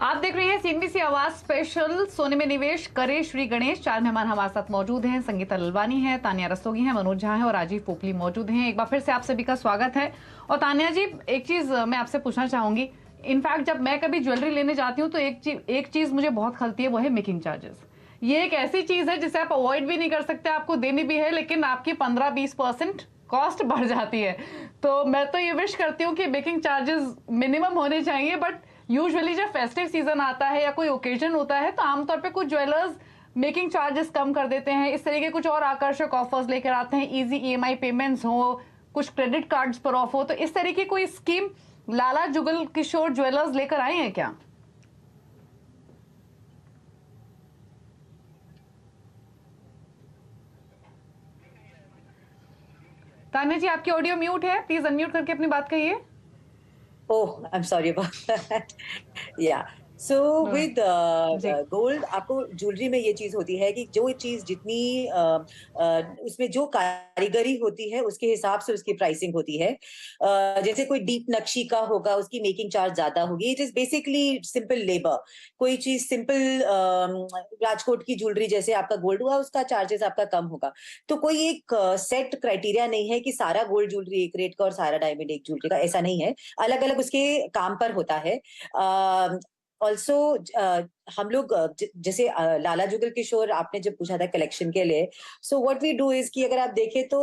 आप देख रहे हैं सीएनबीसी आवाज स्पेशल सोने में निवेश करे श्री गणेश। 4 मेहमान हमारे साथ मौजूद हैं। संगीता ललवानी है, तानिया रस्तोगी हैं, मनोज झा है और राजीव पोपली मौजूद हैं। एक बार फिर से आप सभी का स्वागत है। और तानिया जी, एक चीज मैं आपसे पूछना चाहूंगी। इनफैक्ट जब मैं कभी ज्वेलरी लेने जाती हूँ तो एक चीज मुझे बहुत खलती है, वो है मेकिंग चार्जेस। ये एक ऐसी चीज है जिसे आप अवॉइड भी नहीं कर सकते, आपको देनी भी है, लेकिन आपकी 15-20% कॉस्ट बढ़ जाती है। तो मैं तो ये विश करती हूँ कि मेकिंग चार्जेस मिनिमम होने चाहिए, बट यूजुअली जब फेस्टिव सीजन आता है या कोई ओकेजन होता है तो आमतौर पे कुछ ज्वेलर्स मेकिंग चार्जेस कम कर देते हैं। इस तरीके कुछ और आकर्षक ऑफर्स लेकर आते हैं, इजी ईएमआई पेमेंट्स हो, कुछ क्रेडिट कार्ड्स पर ऑफ हो। तो इस तरीके कोई स्कीम लाला जुगल किशोर ज्वेलर्स लेकर आए हैं क्या? तान्या जी, आपकी ऑडियो म्यूट है, प्लीज अनम्यूट करके अपनी बात कहिए। Oh, I'm sorry about that. Yeah. So with जी gold, आपको ज्वेलरी में ये चीज होती है कि जो चीज जितनी उसमें जो कारीगरी होती है उसके हिसाब से उसकी प्राइसिंग होती है। जैसे कोई डीप नक्शी का होगा उसकी मेकिंग चार्ज ज्यादा होगी। It is basically simple labour. कोई चीज सिंपल राजकोट की ज्वेलरी जैसे आपका गोल्ड हुआ उसका चार्जेस आपका कम होगा। तो कोई एक सेट क्राइटेरिया नहीं है कि सारा गोल्ड ज्वेलरी एक रेट का और सारा डायमंड एक ज्वेलरी का, ऐसा नहीं है। अलग अलग उसके काम पर होता है। ऑल्सो हम लोग जैसे लाला जुगल किशोर आपने जब पूछा था कलेक्शन के लिए, so what we do is कि अगर आप देखें तो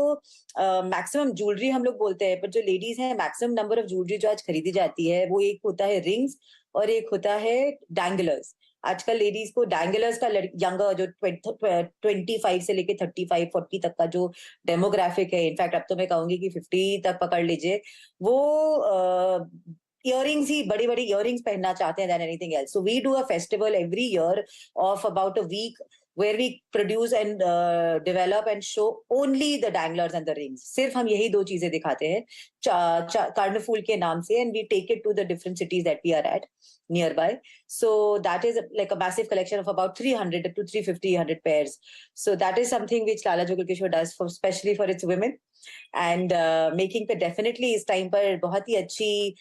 मैक्सिमम ज्वेलरी हम लोग बोलते हैं, पर जो लेडीज हैं मैक्सिमम नंबर ऑफ ज्वेलरी जो आज खरीदी जाती है वो एक होता है रिंग्स और एक होता है डैंगलर्स। आजकल लेडीज को डैंगलर्स का यंगर जो 25 से लेके 35-40 तक का जो डेमोग्राफिक है, इनफैक्ट अब तो मैं कहूंगी कि 50 तक पकड़ लीजिए, वो इयररिंग्स ही बड़ी बड़ी इयररिंग्स पहनना चाहते हैं then anything else. So we do a festival every year of about a week where we produce and develop and show only the danglers and the rings. सिर्फ हम यही दो चीजें दिखाते हैं कार्निफूल के नाम से, and we take it to the different cities that we are at nearby. So that is like a massive collection of about 300 to 350 pairs. So that is something which Lala Jugal Kishore does for especially for its women. And making पे definitely इस time पर बहुत ही अच्छी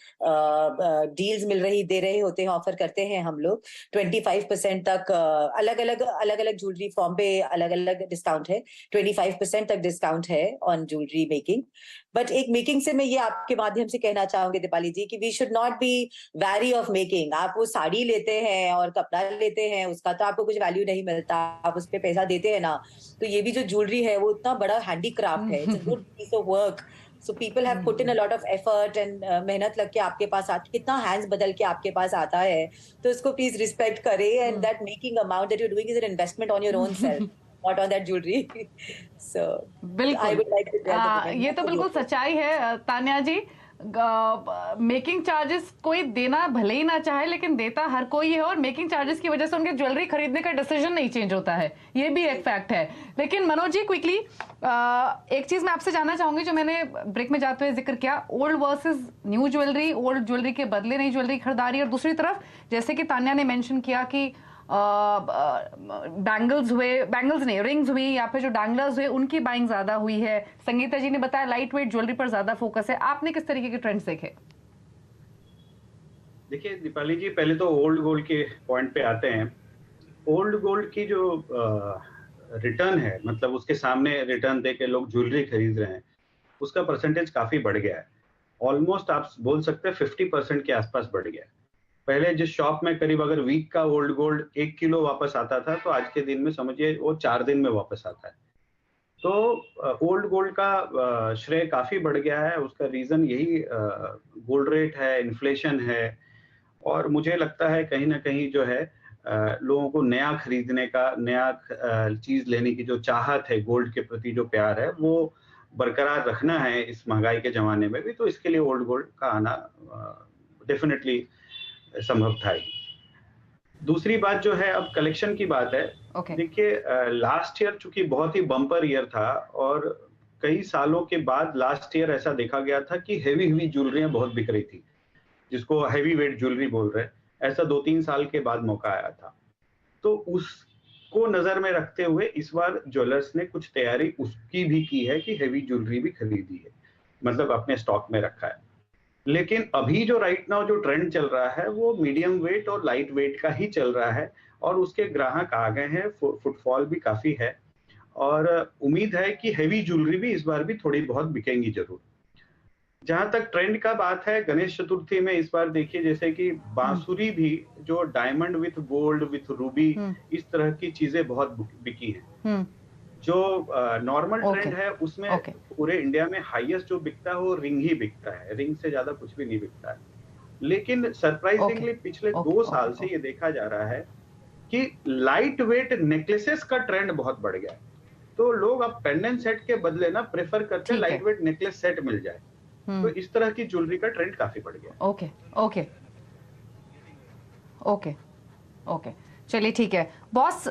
deals दे रहे होते हैं, offer करते हैं हम लोग। 25% तक अलग अलग ज्वेलरी फॉर्म पे अलग अलग डिस्काउंट है। 25% तक डिस्काउंट है ऑन ज्वेलरी मेकिंग। बट एक मेकिंग से मैं ये आपके माध्यम से कहना चाहूंगी दीपाली जी कि we should not be very of making. आप वो साड़ी लेते हैं और कपड़ा लेते हैं उसका तो आपको कुछ वैल्यू नहीं मिलता, आप उस पर पैसा देते हैं ना। तो ये भी जो ज्वेलरी है वो इतना बड़ा हैंडीक्राफ्ट है, it's a good piece of work. So people have put in a lot of effort and मेहनत लग के आपके पास कितना हैंड्स बदल के आपके पास आता है, तो इसको प्लीज रिस्पेक्ट करें। And that making amount that you are doing is an investment on your own self, not on that jewellery. So I बिल्कुल। Would like to tell the women ये तो बिल्कुल सच्चाई है तान्या जी। मेकिंग चार्जेस कोई देना भले ही ना चाहे, लेकिन देता हर कोई है, और मेकिंग चार्जेस की वजह से उनके ज्वेलरी खरीदने का डिसीजन नहीं चेंज होता है, ये भी एक फैक्ट है। लेकिन मनोज जी, क्विकली एक चीज मैं आपसे जानना चाहूंगी, जो मैंने ब्रेक में जाते हुए जिक्र किया, old versus new jewellery, old jewellery के बदले नई ज्वेलरी खरीदारी, और दूसरी तरफ जैसे कि तान्या ने मेंशन किया कि बैंगल्स हुए, बैंगल्स नहीं रिंग्स हुई, या फिर जो डैंगलर्स हुए उनकी बाइंग ज्यादा हुई है। संगीता जी ने बताया लाइट वेट ज्वेलरी पर ज्यादा फोकस है। आपने किस तरीके के ट्रेंड्स देखे? देखिए दीपाली जी, पहले तो ओल्ड गोल्ड के पॉइंट पे आते हैं। ओल्ड गोल्ड की जो रिटर्न है, मतलब उसके सामने रिटर्न दे के लोग ज्वेलरी खरीद रहे हैं, उसका परसेंटेज काफी बढ़ गया है। ऑलमोस्ट आप बोल सकते हैं 50% के आसपास बढ़ गया है। पहले जिस शॉप में करीब अगर वीक का ओल्ड गोल्ड 1 किलो वापस आता था, तो आज के दिन में समझिए वो 4 दिन में वापस आता है। तो ओल्ड गोल्ड का श्रेय काफी बढ़ गया है। उसका रीजन यही गोल्ड रेट है, इन्फ्लेशन है, और मुझे लगता है कहीं ना कहीं जो है लोगों को नया खरीदने का, नया चीज लेने की जो चाहत है, गोल्ड के प्रति जो प्यार है, वो बरकरार रखना है इस महंगाई के जमाने में भी। तो इसके लिए ओल्ड गोल्ड का आना डेफिनेटली संभव था ही। दूसरी बात जो है, अब कलेक्शन की बात है। देखिए लास्ट ईयर चूंकि बहुत ही बम्पर ईयर था, और कई सालों के बाद लास्ट ईयर ऐसा देखा गया था कि हेवी ज्वेलरियां बहुत बिक रही थी, जिसको हैवी वेट ज्वेलरी बोल रहे हैं। ऐसा 2-3 साल के बाद मौका आया था। तो उसको नजर में रखते हुए इस बार ज्वेलर्स ने कुछ तैयारी उसकी भी की है कि हैवी ज्वेलरी भी खरीदी है, मतलब अपने स्टॉक में रखा है। लेकिन अभी जो राइट नाउ जो ट्रेंड चल रहा है वो मीडियम वेट और लाइट वेट का ही चल रहा है, और उसके ग्राहक आ गए हैं, फुटफॉल भी काफी है, और उम्मीद है कि हेवी ज्वेलरी भी इस बार भी थोड़ी बहुत बिकेंगी जरूर। जहां तक ट्रेंड का बात है, गणेश चतुर्थी में इस बार देखिए जैसे कि बांसुरी भी जो diamond with gold with Ruby, इस तरह की चीजें बहुत बिकी हैं। जो नॉर्मल ट्रेंड है उसमें पूरे इंडिया में हाईएस्ट जो बिकता है वो रिंग ही बिकता है, रिंग से ज्यादा कुछ भी नहीं बिकता है। लेकिन सरप्राइजिंगली पिछले 2 साल से ये देखा जा रहा है कि लाइट वेट नेकलेसेस का ट्रेंड बहुत बढ़ गया है। तो लोग अब पेंडेंट सेट के बदले ना प्रेफर करते हैं लाइट वेट नेकलेस सेट मिल जाए। तो इस तरह की ज्वेलरी का ट्रेंड काफी बढ़ गया। ओके ओके ओके ओके, चलिए ठीक है बॉस,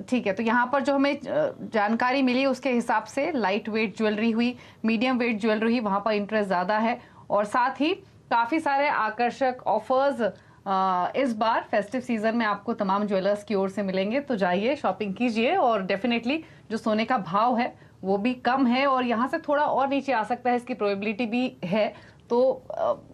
ठीक है। तो यहाँ पर जो हमें जानकारी मिली उसके हिसाब से लाइट वेट ज्वेलरी हुई, मीडियम वेट ज्वेलरी हुई, वहाँ पर इंटरेस्ट ज़्यादा है, और साथ ही काफ़ी सारे आकर्षक ऑफर्स इस बार फेस्टिव सीजन में आपको तमाम ज्वेलर्स की ओर से मिलेंगे। तो जाइए शॉपिंग कीजिए, और डेफिनेटली जो सोने का भाव है वो भी कम है और यहाँ से थोड़ा और नीचे आ सकता है, इसकी प्रोबेबिलिटी भी है। तो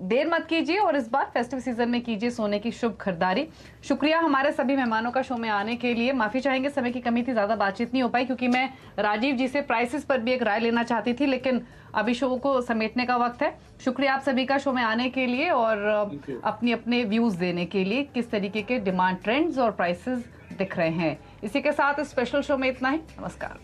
देर मत कीजिए और इस बार फेस्टिव सीजन में कीजिए सोने की शुभ खरीदारी। शुक्रिया हमारे सभी मेहमानों का शो में आने के लिए। माफी चाहेंगे, समय की कमी थी, ज्यादा बातचीत नहीं हो पाई, क्योंकि मैं राजीव जी से प्राइसेस पर भी एक राय लेना चाहती थी, लेकिन अभी शो को समेटने का वक्त है। शुक्रिया आप सभी का शो में आने के लिए और अपने अपने व्यूज देने के लिए, किस तरीके के डिमांड ट्रेंड्स और प्राइसेस दिख रहे हैं। इसी के साथ इस स्पेशल शो में इतना ही। नमस्कार।